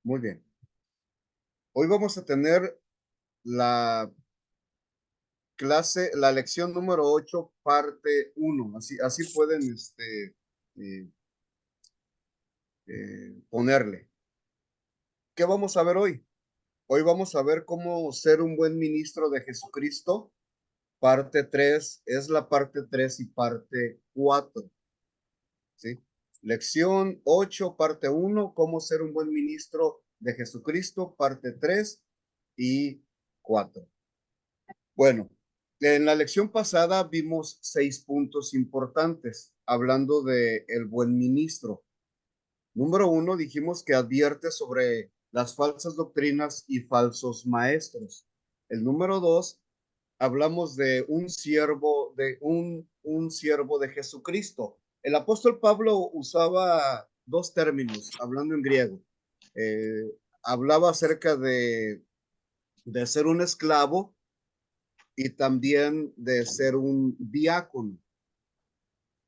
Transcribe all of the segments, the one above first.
Muy bien. Hoy vamos a tener la la lección número 8, parte uno. Así pueden eh, ponerle. ¿Qué vamos a ver hoy? Hoy vamos a ver cómo ser un buen ministro de Jesucristo. Parte 3 es la parte 3 y parte 4. ¿Sí? Lección 8, parte uno, cómo ser un buen ministro de Jesucristo, parte 3 y 4. Bueno, en la lección pasada vimos 6 puntos importantes, hablando de el buen ministro. Número 1, dijimos que advierte sobre las falsas doctrinas y falsos maestros. El número 2, hablamos de un siervo de Jesucristo. El apóstol Pablo usaba dos términos, hablando en griego. Eh, Hablaba acerca de ser un esclavo y también de ser un diácono.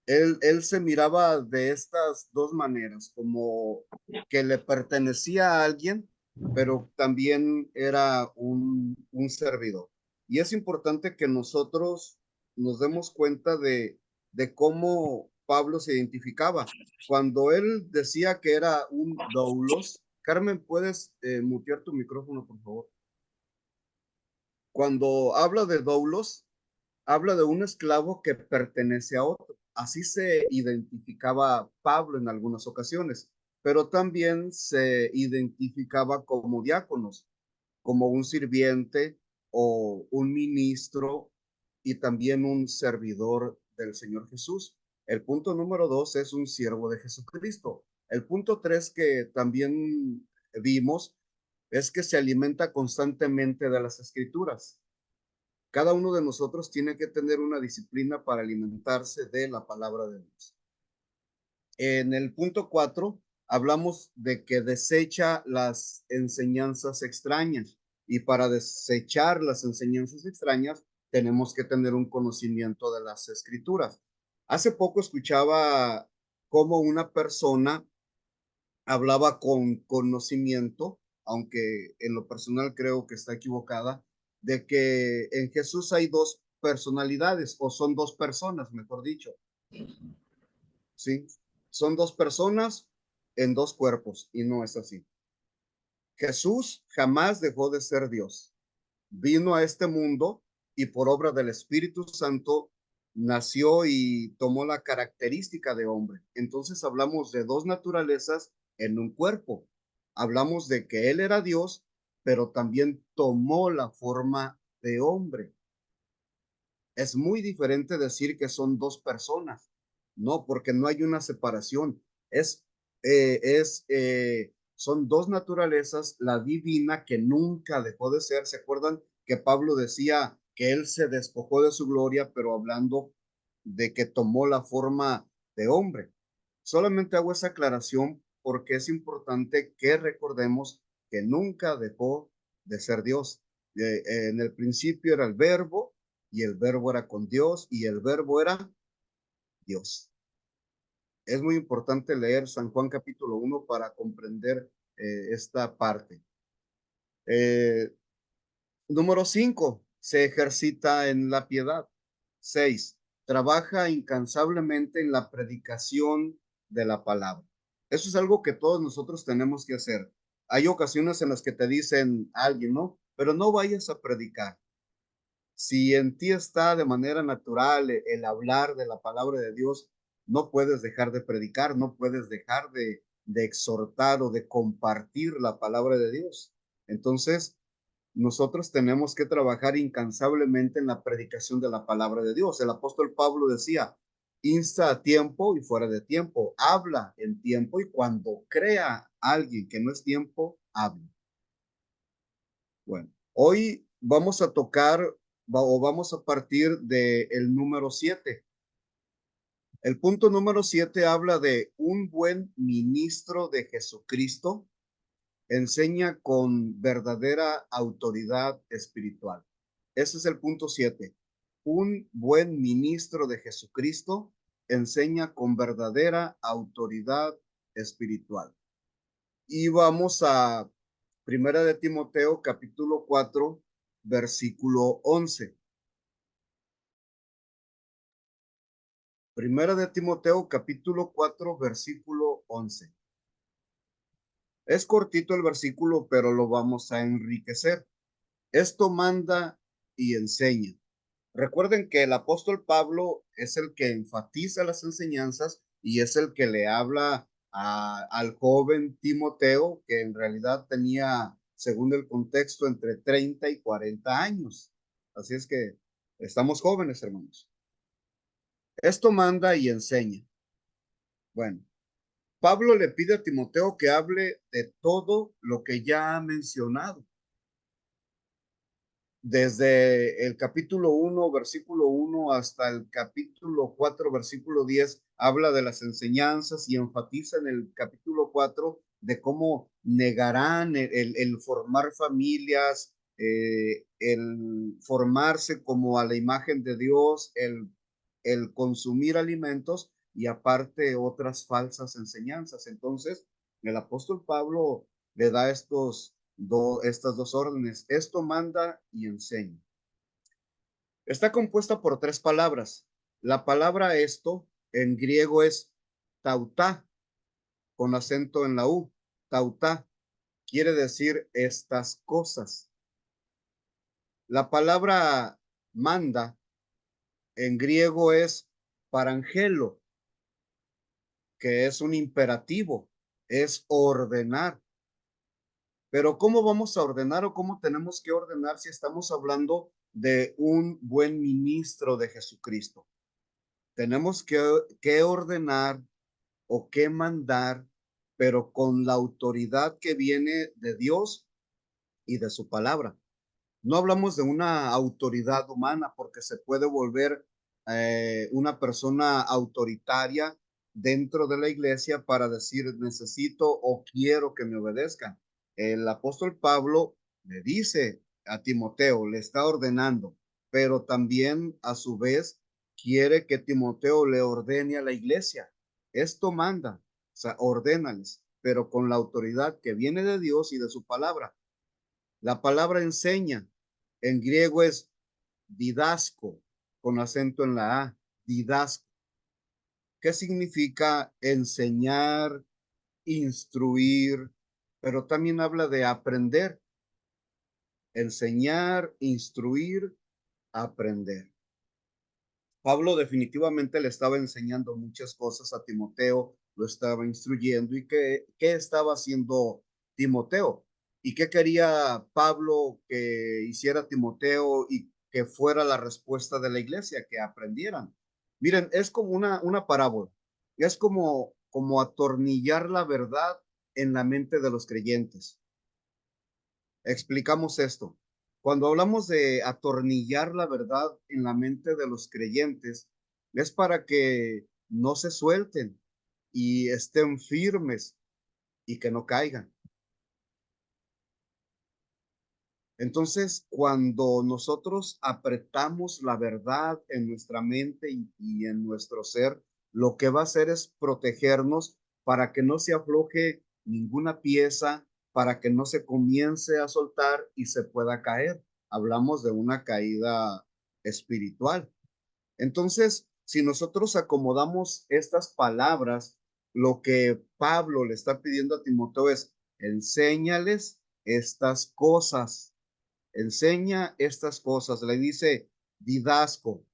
Él se miraba de estas dos maneras, como que le pertenecía a alguien, pero también era un servidor. Y es importante que nosotros nos demos cuenta de cómo Pablo se identificaba. Cuando él decía que era un doulos, Carmen, ¿puedes mutear tu micrófono, por favor? Cuando habla de doulos, habla de un esclavo que pertenece a otro. Así se identificaba Pablo en algunas ocasiones, pero también se identificaba como diáconos, como un sirviente o un ministro y también un servidor del Señor Jesús. El punto número 2 es un siervo de Jesucristo. El punto 3 que también vimos es que se alimenta constantemente de las escrituras. Cada uno de nosotros tiene que tener una disciplina para alimentarse de la palabra de Dios. En el punto 4 hablamos de que desecha las enseñanzas extrañas y para desechar las enseñanzas extrañas tenemos que tener un conocimiento de las escrituras. Hace poco escuchaba cómo una persona hablaba con conocimiento, aunque en lo personal creo que está equivocada, de que en Jesús hay dos personalidades, o son dos personas, mejor dicho, ¿sí? Son dos personas en dos cuerpos, y no es así. Jesús jamás dejó de ser Dios. Vino a este mundo y por obra del Espíritu Santo nació y tomó la característica de hombre. Entonces hablamos de dos naturalezas en un cuerpo. Hablamos de que él era Dios, pero también tomó la forma de hombre. Es muy diferente decir que son dos personas, no, porque no hay una separación. Es, son dos naturalezas, la divina que nunca dejó de ser. ¿Se acuerdan que Pablo decía que él se despojó de su gloria, pero hablando de que tomó la forma de hombre? Solamente hago esa aclaración porque es importante que recordemos que nunca dejó de ser Dios. En el principio era el verbo y el verbo era con Dios y el verbo era Dios. Es muy importante leer San Juan capítulo 1 para comprender esta parte. Eh, Número 5, se ejercita en la piedad. 6, trabaja incansablemente en la predicación de la palabra. Eso es algo que todos nosotros tenemos que hacer. Hay ocasiones en las que te dicen alguien, ¿no? Pero no vayas a predicar. Si en ti está de manera natural el hablar de la palabra de Dios, no puedes dejar de predicar, no puedes dejar de exhortar o de compartir la palabra de Dios. Entonces, nosotros tenemos que trabajar incansablemente en la predicación de la palabra de Dios. El apóstol Pablo decía, insta a tiempo y fuera de tiempo, habla en tiempo y cuando crea alguien que no es tiempo, habla. Bueno, hoy vamos a tocar o vamos a partir del número 7. El punto número 7 habla de un buen ministro de Jesucristo, enseña con verdadera autoridad espiritual. Ese es el punto 7. Un buen ministro de Jesucristo enseña con verdadera autoridad espiritual. Y vamos a Primera de Timoteo, capítulo 4, versículo 11. Primera de Timoteo, capítulo 4, versículo 11. Es cortito el versículo, pero lo vamos a enriquecer. Esto manda y enseña. Recuerden que el apóstol Pablo es el que enfatiza las enseñanzas y es el que le habla al joven Timoteo, que en realidad tenía, según el contexto, entre 30 y 40 años. Así es que estamos jóvenes, hermanos. Esto manda y enseña. Bueno, Pablo le pide a Timoteo que hable de todo lo que ya ha mencionado. Desde el capítulo 1, versículo 1 hasta el capítulo 4, versículo 10, habla de las enseñanzas y enfatiza en el capítulo 4 de cómo negarán el formar familias, el formarse como a la imagen de Dios, el consumir alimentos y aparte otras falsas enseñanzas. Entonces, el apóstol Pablo le da estas dos órdenes. Esto manda y enseña. Está compuesta por tres palabras. La palabra esto en griego es tautá, con acento en la U. Tautá quiere decir estas cosas. La palabra manda en griego es parangelo, que es un imperativo, es ordenar. Pero ¿cómo vamos a ordenar o cómo tenemos que ordenar si estamos hablando de un buen ministro de Jesucristo? Tenemos que ordenar o que mandar, pero con la autoridad que viene de Dios y de su palabra. No hablamos de una autoridad humana porque se puede volver una persona autoritaria dentro de la iglesia para decir necesito o quiero que me obedezcan. El apóstol Pablo le dice a Timoteo, le está ordenando, pero también a su vez quiere que Timoteo le ordene a la iglesia. Esto manda, o sea, ordénales, pero con la autoridad que viene de Dios y de su palabra. La palabra enseña en griego es didasco, con acento en la A, didasco. ¿Qué significa enseñar, instruir? Pero también habla de aprender. Enseñar, instruir, aprender. Pablo definitivamente le estaba enseñando muchas cosas a Timoteo, lo estaba instruyendo. ¿Y qué estaba haciendo Timoteo? ¿Y qué quería Pablo que hiciera Timoteo y que fuera la respuesta de la iglesia, que aprendieran? Miren, es como una parábola, es como atornillar la verdad en la mente de los creyentes. Explicamos esto. Cuando hablamos de atornillar la verdad en la mente de los creyentes, es para que no se suelten y estén firmes y que no caigan. Entonces, cuando nosotros apretamos la verdad en nuestra mente y en nuestro ser, lo que va a hacer es protegernos para que no se afloje ninguna pieza, para que no se comience a soltar y se pueda caer. Hablamos de una caída espiritual. Entonces, si nosotros acomodamos estas palabras, lo que Pablo le está pidiendo a Timoteo es, enséñales estas cosas. Enseña estas cosas, le dice didasco,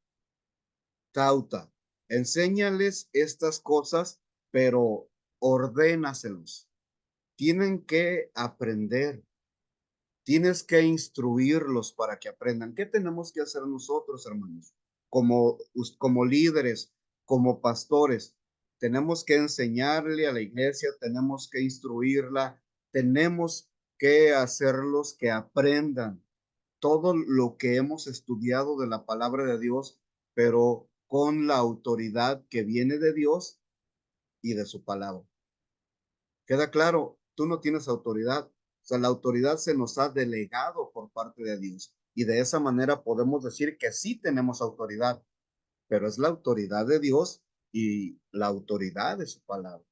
tauta, enséñales estas cosas, pero ordénaselos. Tienen que aprender, tienes que instruirlos para que aprendan. ¿Qué tenemos que hacer nosotros, hermanos? Como líderes, como pastores, tenemos que enseñarle a la iglesia, tenemos que instruirla, tenemos que hacerlos que aprendan todo lo que hemos estudiado de la palabra de Dios, pero con la autoridad que viene de Dios y de su palabra. ¿Queda claro? Tú no tienes autoridad. O sea, la autoridad se nos ha delegado por parte de Dios. Y de esa manera podemos decir que sí tenemos autoridad, pero es la autoridad de Dios y la autoridad de su palabra.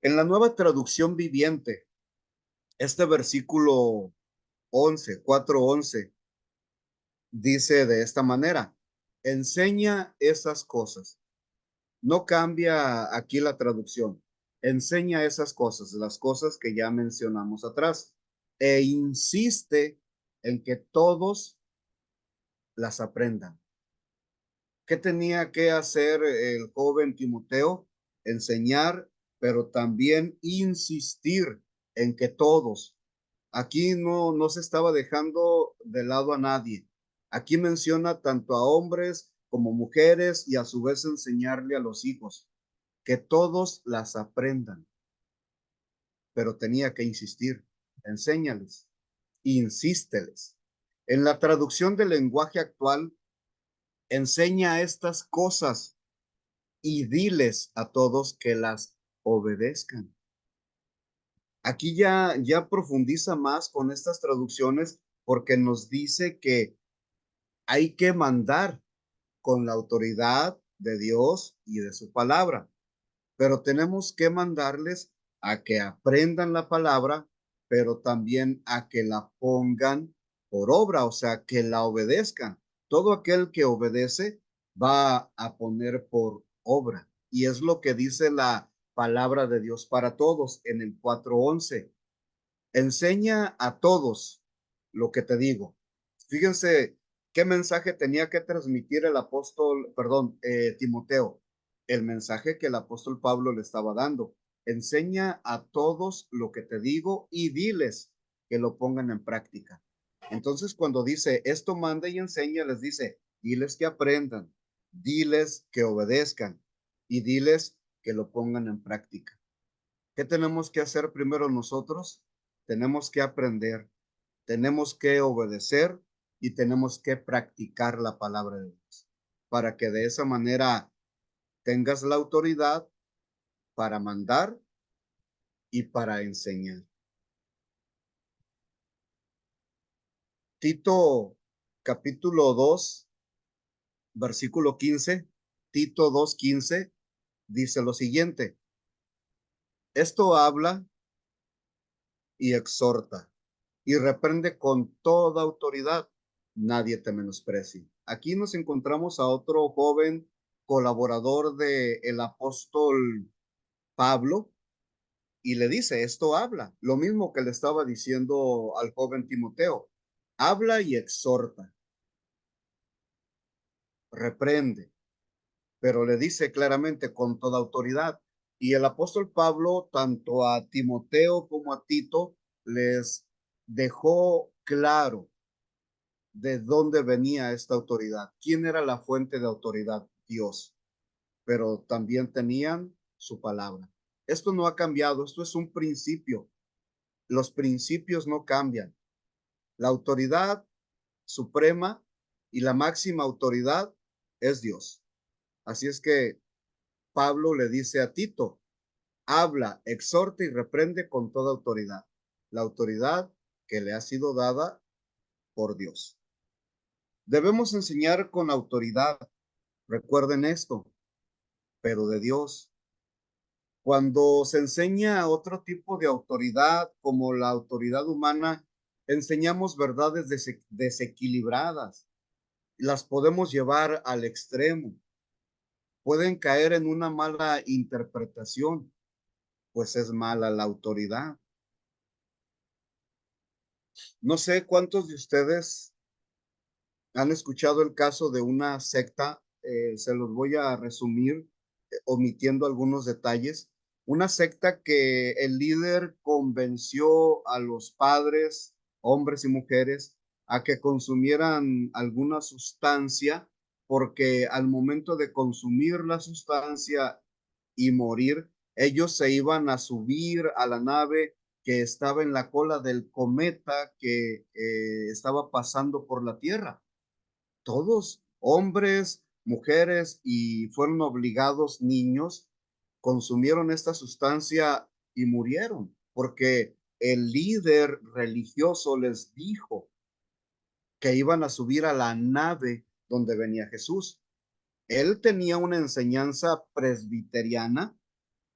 En la Nueva Traducción Viviente, este versículo 11, 4:11, dice de esta manera: enseña esas cosas. No cambia aquí la traducción. Enseña esas cosas, las cosas que ya mencionamos atrás, e insiste en que todos las aprendan. ¿Qué tenía que hacer el joven Timoteo? Enseñar, pero también insistir en que todos. Aquí no se estaba dejando de lado a nadie. Aquí menciona tanto a hombres como mujeres y a su vez enseñarle a los hijos que todos las aprendan, pero tenía que insistir. Enséñales, insísteles. En la traducción del lenguaje actual, enseña estas cosas y diles a todos que las obedezcan. Aquí ya profundiza más con estas traducciones porque nos dice que hay que mandar con la autoridad de Dios y de su palabra, pero tenemos que mandarles a que aprendan la palabra, pero también a que la pongan por obra, o sea, que la obedezcan. Todo aquel que obedece va a poner por obra. Y es lo que dice la palabra de Dios para todos en el 4:11. Enseña a todos lo que te digo. Fíjense qué mensaje tenía que transmitir el apóstol, perdón, Timoteo. El mensaje que el apóstol Pablo le estaba dando. Enseña a todos lo que te digo y diles que lo pongan en práctica. Entonces, cuando dice esto manda y enseña, les dice, diles que aprendan, diles que obedezcan y diles que lo pongan en práctica. ¿Qué tenemos que hacer primero nosotros? Tenemos que aprender, tenemos que obedecer y tenemos que practicar la palabra de Dios para que de esa manera tengas la autoridad para mandar y para enseñar. Tito capítulo 2, versículo 15, Tito 2:15 dice lo siguiente: esto habla y exhorta y reprende con toda autoridad. Nadie te menosprecie. Aquí nos encontramos a otro joven colaborador de el apóstol Pablo y le dice, esto habla, lo mismo que le estaba diciendo al joven Timoteo, habla y exhorta, reprende, pero le dice claramente con toda autoridad. Y el apóstol Pablo, tanto a Timoteo como a Tito, les dejó claro de dónde venía esta autoridad. ¿Quién era la fuente de autoridad? Dios. Pero también tenían su palabra. Esto no ha cambiado, esto es un principio. Los principios no cambian. La autoridad suprema y la máxima autoridad es Dios. Así es que Pablo le dice a Tito, habla, exhorta y reprende con toda autoridad. La autoridad que le ha sido dada por Dios. Debemos enseñar con autoridad. Recuerden esto, pero de Dios. Cuando se enseña otro tipo de autoridad, como la autoridad humana, enseñamos verdades desequilibradas. Las podemos llevar al extremo. Pueden caer en una mala interpretación, pues es mala la autoridad. No sé cuántos de ustedes han escuchado el caso de una secta, se los voy a resumir, omitiendo algunos detalles. Una secta que el líder convenció a los padres, hombres y mujeres, a que consumieran alguna sustancia, porque al momento de consumir la sustancia y morir, ellos se iban a subir a la nave que estaba en la cola del cometa que estaba pasando por la Tierra. Todos, hombres, mujeres y fueron obligados niños, consumieron esta sustancia y murieron, porque el líder religioso les dijo que iban a subir a la nave donde venía Jesús. Él tenía una enseñanza presbiteriana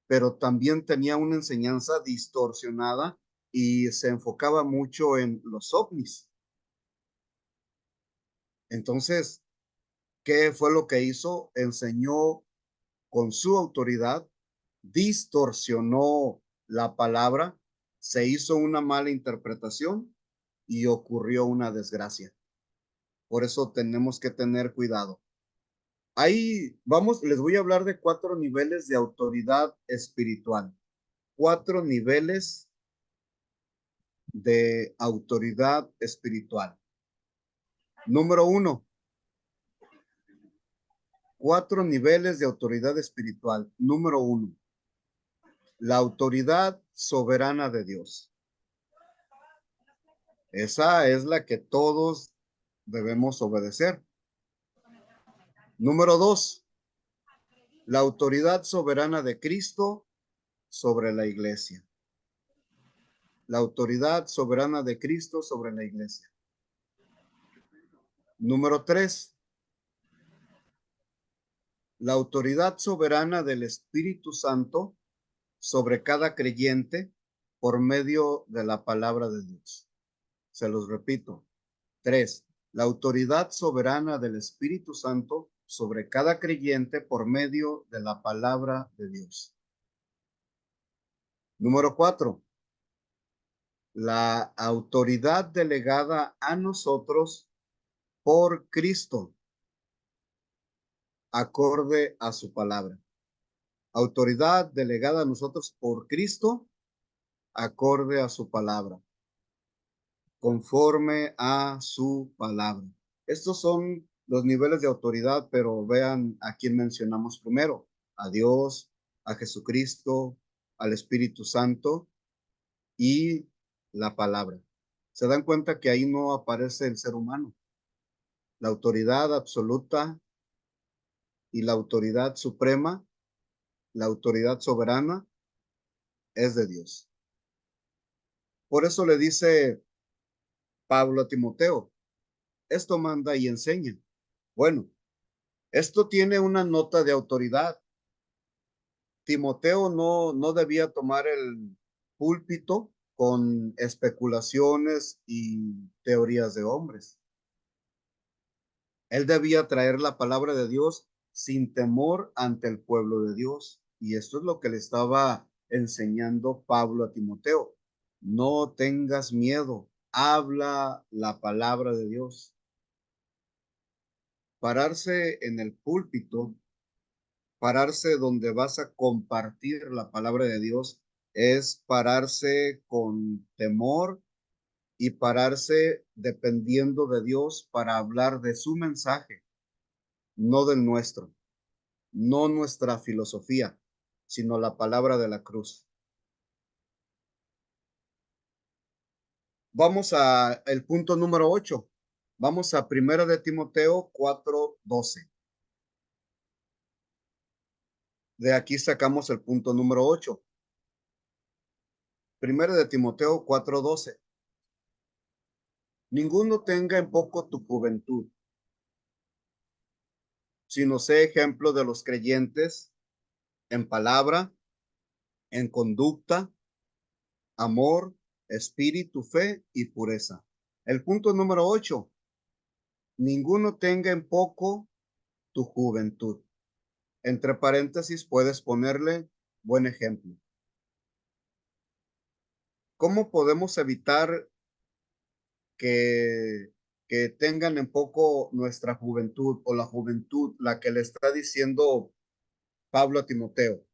pero también tenía una enseñanza distorsionada y se enfocaba mucho en los ovnis. Entonces, ¿qué fue lo que hizo? Enseñó con su autoridad, distorsionó la palabra, se hizo una mala interpretación y ocurrió una desgracia. Por eso tenemos que tener cuidado. Ahí vamos, les voy a hablar de 4 niveles de autoridad espiritual. 4 niveles de autoridad espiritual. Número 1, 4 niveles de autoridad espiritual. Número 1, la autoridad soberana de Dios. Esa es la que todos debemos obedecer. Número 2, la autoridad soberana de Cristo sobre la iglesia. La autoridad soberana de Cristo sobre la iglesia. Número 3, la autoridad soberana del Espíritu Santo sobre cada creyente por medio de la palabra de Dios. Se los repito. 3, la autoridad soberana del Espíritu Santo sobre cada creyente por medio de la palabra de Dios. Número 4, la autoridad delegada a nosotros por Cristo, acorde a su palabra. Autoridad delegada a nosotros por Cristo, acorde a su palabra, conforme a su palabra. Estos son los niveles de autoridad, pero vean a quién mencionamos primero: a Dios, a Jesucristo, al Espíritu Santo y la palabra. Se dan cuenta que ahí no aparece el ser humano. La autoridad absoluta y la autoridad suprema, la autoridad soberana, es de Dios. Por eso le dice Pablo a Timoteo: esto manda y enseña. Bueno, esto tiene una nota de autoridad. Timoteo no debía tomar el púlpito con especulaciones y teorías de hombres. Él debía traer la palabra de Dios sin temor ante el pueblo de Dios. Y esto es lo que le estaba enseñando Pablo a Timoteo. No tengas miedo, habla la palabra de Dios. Pararse en el púlpito, pararse donde vas a compartir la palabra de Dios, es pararse con temor y pararse dependiendo de Dios para hablar de su mensaje, no del nuestro, no nuestra filosofía, sino la palabra de la cruz. Vamos a el punto número 8. Vamos a 1 de Timoteo 4:12. De aquí sacamos el punto número 8. 1 de Timoteo 4:12. Ninguno tenga en poco tu juventud, sino sé ejemplo de los creyentes en palabra, en conducta, amor, espíritu, fe y pureza. El punto número 8. Ninguno tenga en poco tu juventud. Entre paréntesis puedes ponerle buen ejemplo. ¿Cómo podemos evitar que, que tengan en poco nuestra juventud, o la juventud, la que le está diciendo Pablo a Timoteo,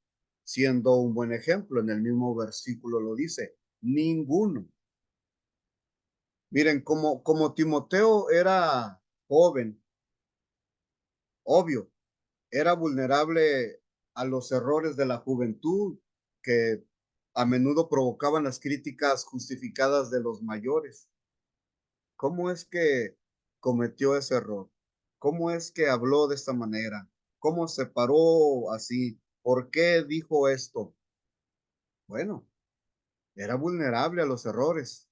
siendo un buen ejemplo? En el mismo versículo lo dice: ninguno. Miren, como Timoteo era joven, obvio, era vulnerable a los errores de la juventud, que a menudo provocaban las críticas justificadas de los mayores. ¿Cómo es que cometió ese error? ¿Cómo es que habló de esta manera? ¿Cómo se paró así? ¿Por qué dijo esto? Bueno, era vulnerable a los errores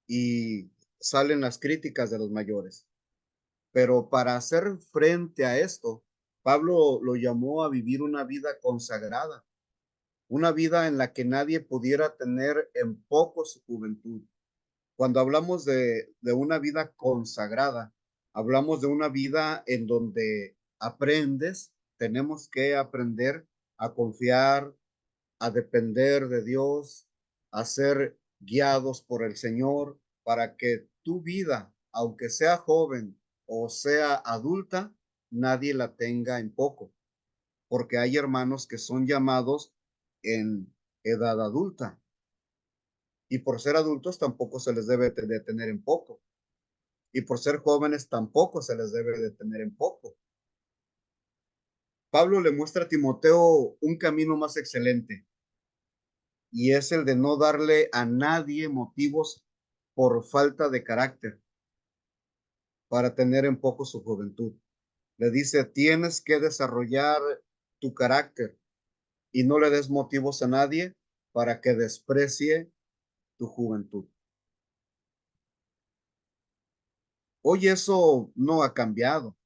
y salen las críticas de los mayores. Pero para hacer frente a esto, Pablo lo llamó a vivir una vida consagrada, una vida en la que nadie pudiera tener en poco su juventud. Cuando hablamos de una vida consagrada, hablamos de una vida en donde aprendes, tenemos que aprender a confiar, a depender de Dios, a ser guiados por el Señor, para que tu vida, aunque sea joven o sea adulta, nadie la tenga en poco, porque hay hermanos que son llamados en edad adulta y por ser adultos tampoco se les debe de tener en poco, y por ser jóvenes tampoco se les debe de tener en poco. Pablo le muestra a Timoteo un camino más excelente, y es el de no darle a nadie motivos por falta de carácter para tener en poco su juventud. Le dice, tienes que desarrollar tu carácter y no le des motivos a nadie para que desprecie tu juventud. Hoy eso no ha cambiado,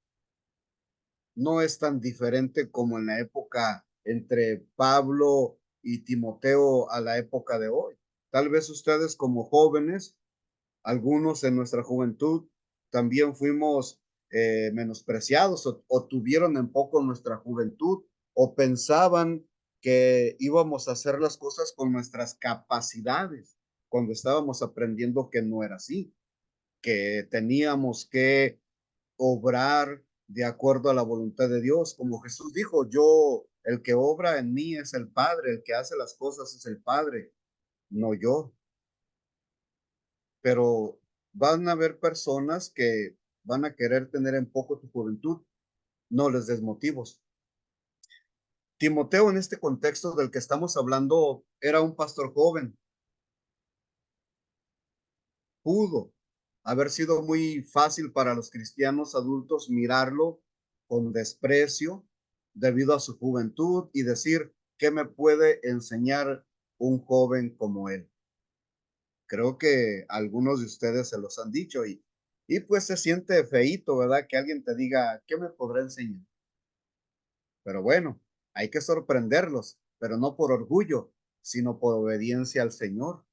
no es tan diferente como en la época entre Pablo y Timoteo a la época de hoy. Tal vez ustedes como jóvenes, algunos en nuestra juventud, también fuimos menospreciados o tuvieron en poco nuestra juventud o pensaban que íbamos a hacer las cosas con nuestras capacidades cuando estábamos aprendiendo que no era así, que teníamos que obrar de acuerdo a la voluntad de Dios. Como Jesús dijo, yo, el que obra en mí es el Padre, el que hace las cosas es el Padre, no yo. Pero van a haber personas que van a querer tener en poco tu juventud, no les des motivos. Timoteo, en este contexto del que estamos hablando, era un pastor joven. Pudo haber sido muy fácil para los cristianos adultos mirarlo con desprecio debido a su juventud y decir, ¿qué me puede enseñar un joven como él? Creo que algunos de ustedes se los han dicho y pues se siente feíto, ¿verdad? Que alguien te diga, ¿qué me podrá enseñar? Pero bueno, hay que sorprenderlos, pero no por orgullo, sino por obediencia al Señor.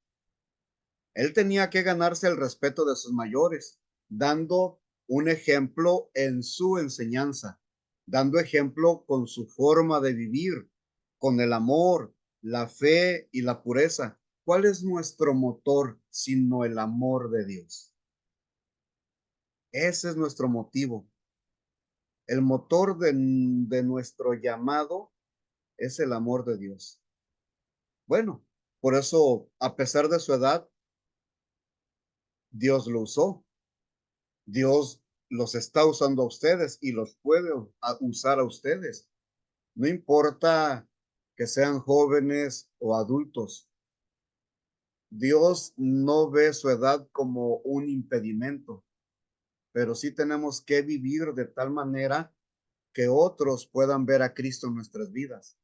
Él tenía que ganarse el respeto de sus mayores, dando un ejemplo en su enseñanza, dando ejemplo con su forma de vivir, con el amor, la fe y la pureza. ¿Cuál es nuestro motor sino el amor de Dios? Ese es nuestro motivo. El motor de nuestro llamado es el amor de Dios. Bueno, por eso, a pesar de su edad, Dios lo usó. Dios los está usando a ustedes y los puede usar a ustedes. No importa que sean jóvenes o adultos. Dios no ve su edad como un impedimento, pero sí tenemos que vivir de tal manera que otros puedan ver a Cristo en nuestras vidas.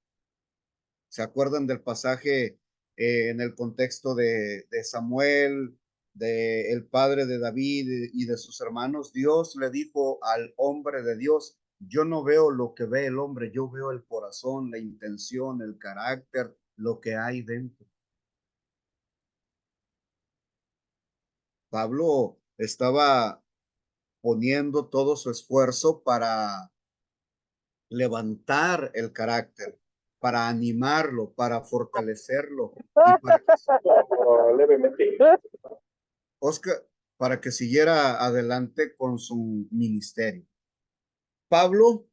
¿Se acuerdan del pasaje en el contexto de Samuel, de el padre de David y de sus hermanos? Dios le dijo al hombre de Dios, yo no veo lo que ve el hombre, yo veo el corazón, la intención, el carácter, lo que hay dentro. Pablo estaba poniendo todo su esfuerzo para levantar el carácter, para animarlo, para fortalecerlo y para que Levemente. Oscar, para que siguiera adelante con su ministerio. Pablo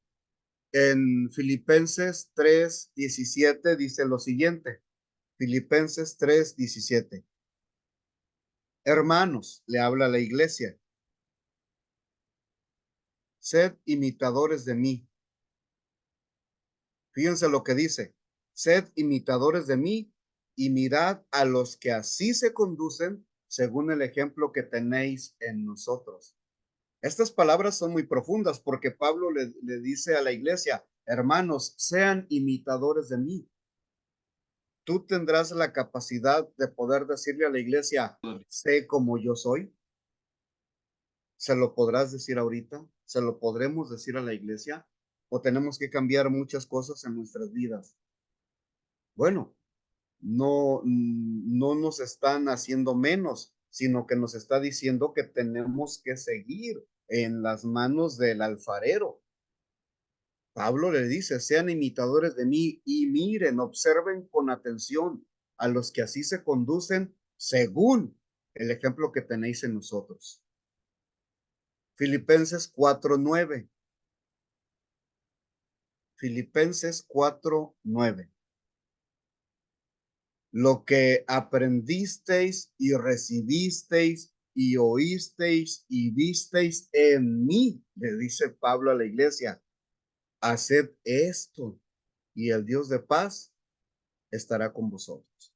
en Filipenses 3:17 dice lo siguiente, Filipenses 3:17. Hermanos, le habla a la iglesia, sed imitadores de mí. Fíjense lo que dice, sed imitadores de mí y mirad a los que así se conducen según el ejemplo que tenéis en nosotros. Estas palabras son muy profundas porque Pablo le dice a la iglesia, hermanos, sean imitadores de mí. Tú tendrás la capacidad de poder decirle a la iglesia, sé como yo soy. ¿Se lo podrás decir ahorita? ¿Se lo podremos decir a la iglesia? o tenemos que cambiar muchas cosas en nuestras vidas. Bueno, no nos están haciendo menos, sino que nos está diciendo que tenemos que seguir en las manos del alfarero. Pablo le dice, sean imitadores de mí y miren, observen con atención a los que así se conducen según el ejemplo que tenéis en nosotros. Filipenses 4:9. Filipenses 4:9. Lo que aprendisteis y recibisteis y oísteis y visteis en mí, le dice Pablo a la iglesia, haced esto y el Dios de paz estará con vosotros.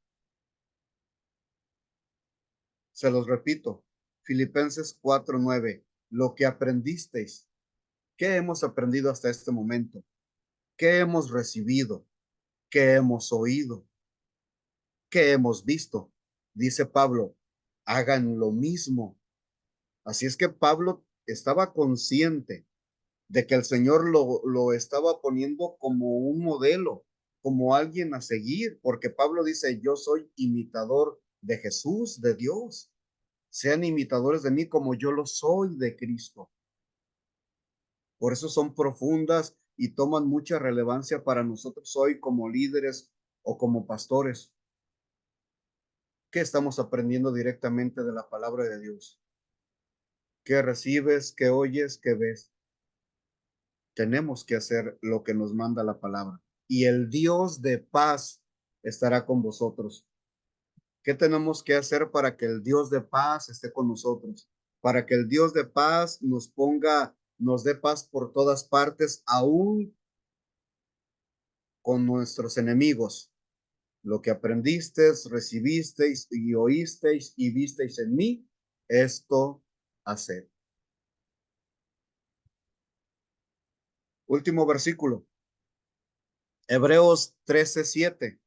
Se los repito, Filipenses 4:9, lo que aprendisteis, ¿qué hemos aprendido hasta este momento? ¿Qué hemos recibido? ¿Qué hemos oído? ¿Qué hemos visto? Dice Pablo, hagan lo mismo. Así es que Pablo estaba consciente de que el Señor lo estaba poniendo como un modelo, como alguien a seguir, porque Pablo dice, yo soy imitador de Jesús, de Dios. Sean imitadores de mí como yo lo soy de Cristo. Por eso son profundas y toman mucha relevancia para nosotros hoy como líderes o como pastores. ¿Qué estamos aprendiendo directamente de la palabra de Dios? ¿Qué recibes, qué oyes, qué ves? Tenemos que hacer lo que nos manda la palabra. Y el Dios de paz estará con vosotros. ¿Qué tenemos que hacer para que el Dios de paz esté con nosotros? Para que el Dios de paz nos dé paz por todas partes, aún con nuestros enemigos. Lo que aprendisteis, recibisteis y oísteis y visteis en mí, esto haced. Último versículo. Hebreos 13:7.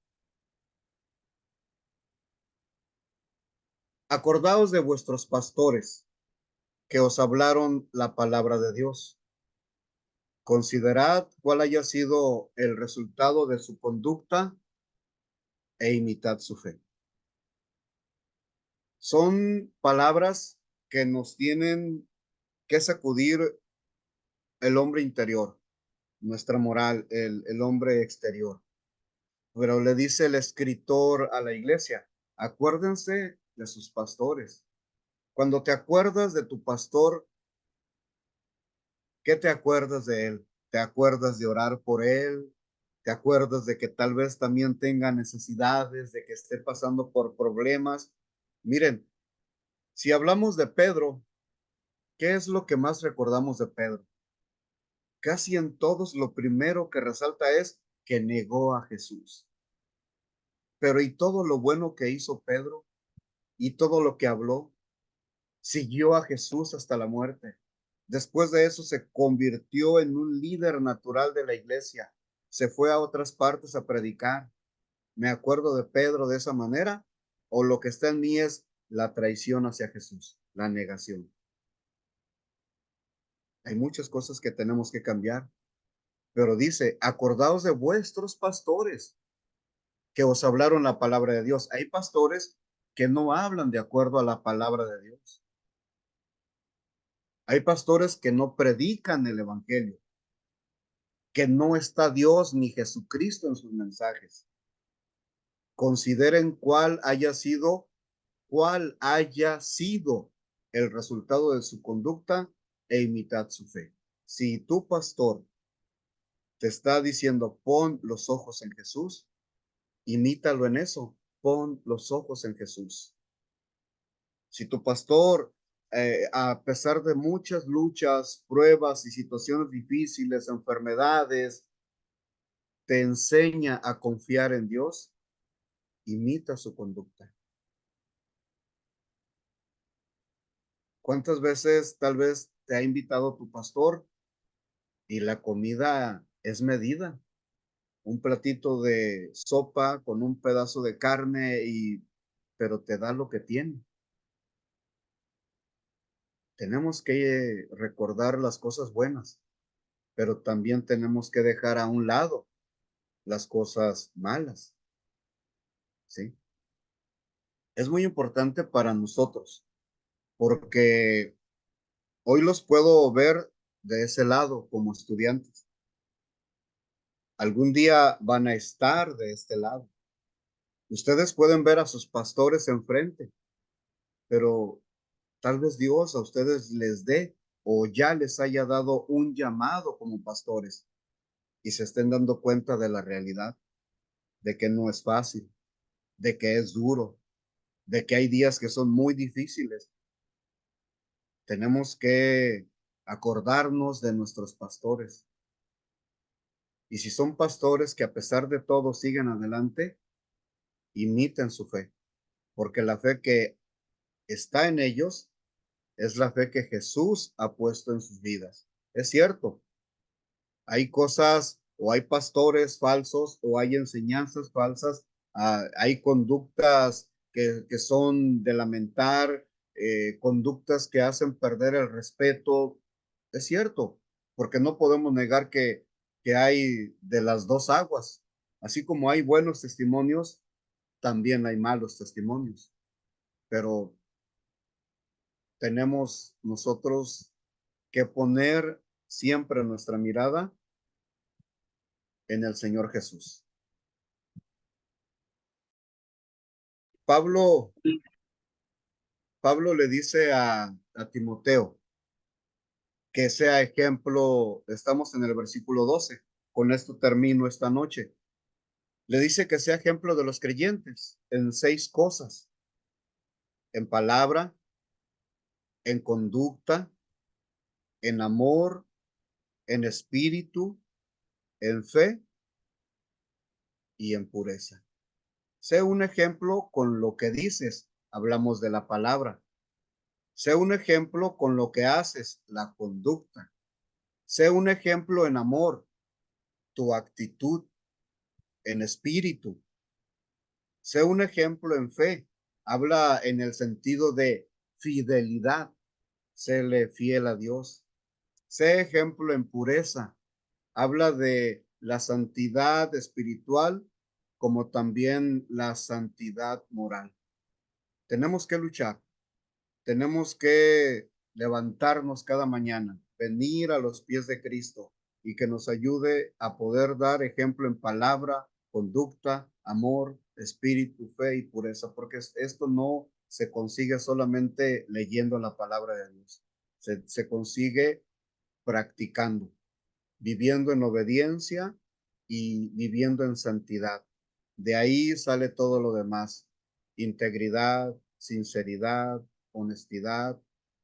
Acordaos de vuestros pastores que os hablaron la palabra de Dios. Considerad cuál haya sido el resultado de su conducta e imitad su fe. Son palabras que nos tienen que sacudir el hombre interior, nuestra moral, el hombre exterior. Pero le dice el escritor a la iglesia, acuérdense de sus pastores. Cuando te acuerdas de tu pastor, ¿qué te acuerdas de él? ¿Te acuerdas de orar por él? ¿Te acuerdas de que tal vez también tenga necesidades, de que esté pasando por problemas? Miren, si hablamos de Pedro, ¿qué es lo que más recordamos de Pedro? Casi en todos lo primero que resalta es que negó a Jesús. Pero ¿y todo lo bueno que hizo Pedro? ¿Y todo lo que habló? Siguió a Jesús hasta la muerte. Después de eso se convirtió en un líder natural de la iglesia. Se fue a otras partes a predicar. ¿Me acuerdo de Pedro de esa manera? ¿O lo que está en mí es la traición hacia Jesús, la negación? Hay muchas cosas que tenemos que cambiar, pero dice, acordaos de vuestros pastores que os hablaron la palabra de Dios. Hay pastores que no hablan de acuerdo a la palabra de Dios. Hay pastores que no predican el evangelio, que no está Dios ni Jesucristo en sus mensajes. Consideren cuál haya sido el resultado de su conducta e imitad su fe. Si tu pastor te está diciendo pon los ojos en Jesús, imítalo en eso, pon los ojos en Jesús. Si tu pastor, a pesar de muchas luchas, pruebas y situaciones difíciles, enfermedades, te enseña a confiar en Dios, imita su conducta. ¿Cuántas veces tal vez te ha invitado tu pastor y la comida es medida? Un platito de sopa con un pedazo de carne pero te da lo que tiene. Tenemos que recordar las cosas buenas. pero también tenemos que dejar a un lado las cosas malas, ¿sí? Es muy importante para nosotros porque hoy los puedo ver de ese lado como estudiantes. Algún día van a estar de este lado. Ustedes pueden ver a sus pastores enfrente, pero tal vez Dios a ustedes les dé o ya les haya dado un llamado como pastores y se estén dando cuenta de la realidad, de que no es fácil, de que es duro, de que hay días que son muy difíciles. Tenemos que acordarnos de nuestros pastores. Y si son pastores que a pesar de todo siguen adelante, imiten su fe, porque la fe que está en ellos es la fe que Jesús ha puesto en sus vidas. Es cierto, hay cosas o hay pastores falsos o hay enseñanzas falsas, hay conductas que son de lamentar, conductas que hacen perder el respeto. Es cierto, porque no podemos negar que hay de las dos aguas. Así como hay buenos testimonios, también hay malos testimonios, pero tenemos nosotros que poner siempre nuestra mirada en el Señor Jesús. Pablo, Pablo le dice a Timoteo que sea ejemplo, estamos en el versículo 12, con esto termino esta noche. Le dice que sea ejemplo de los creyentes en 6 cosas: en palabra, en conducta, en amor, en espíritu, en fe y en pureza. Sé un ejemplo con lo que dices, hablamos de la palabra. Sé un ejemplo con lo que haces, la conducta. Sé un ejemplo en amor, tu actitud, en espíritu. Sé un ejemplo en fe. Habla en el sentido de fidelidad. Séle fiel a Dios. Sé ejemplo en pureza. Habla de la santidad espiritual como también la santidad moral. Tenemos que luchar. Tenemos que levantarnos cada mañana, venir a los pies de Cristo y que nos ayude a poder dar ejemplo en palabra, conducta, amor, espíritu, fe y pureza, porque esto no se consigue solamente leyendo la palabra de Dios, se consigue practicando, viviendo en obediencia y viviendo en santidad. De ahí sale todo lo demás: integridad, sinceridad, honestidad,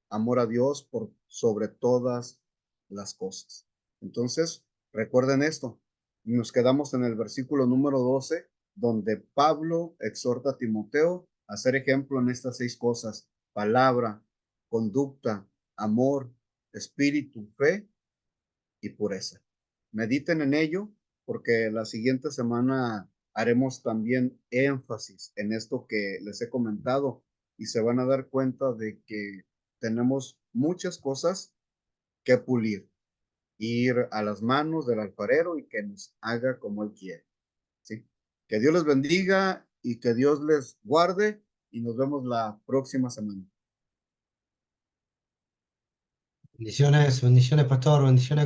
amor a Dios por sobre todas las cosas. Entonces, recuerden esto. Nos quedamos en el versículo número 12, donde Pablo exhorta a Timoteo a ser ejemplo en estas 6 cosas: palabra, conducta, amor, espíritu, fe y pureza. Mediten en ello porque la siguiente semana haremos también énfasis en esto que les he comentado y se van a dar cuenta de que tenemos muchas cosas que pulir, ir a las manos del alfarero y que nos haga como él quiere, ¿sí? Que Dios les bendiga y que Dios les guarde y nos vemos la próxima semana. Bendiciones, bendiciones, pastor, bendiciones.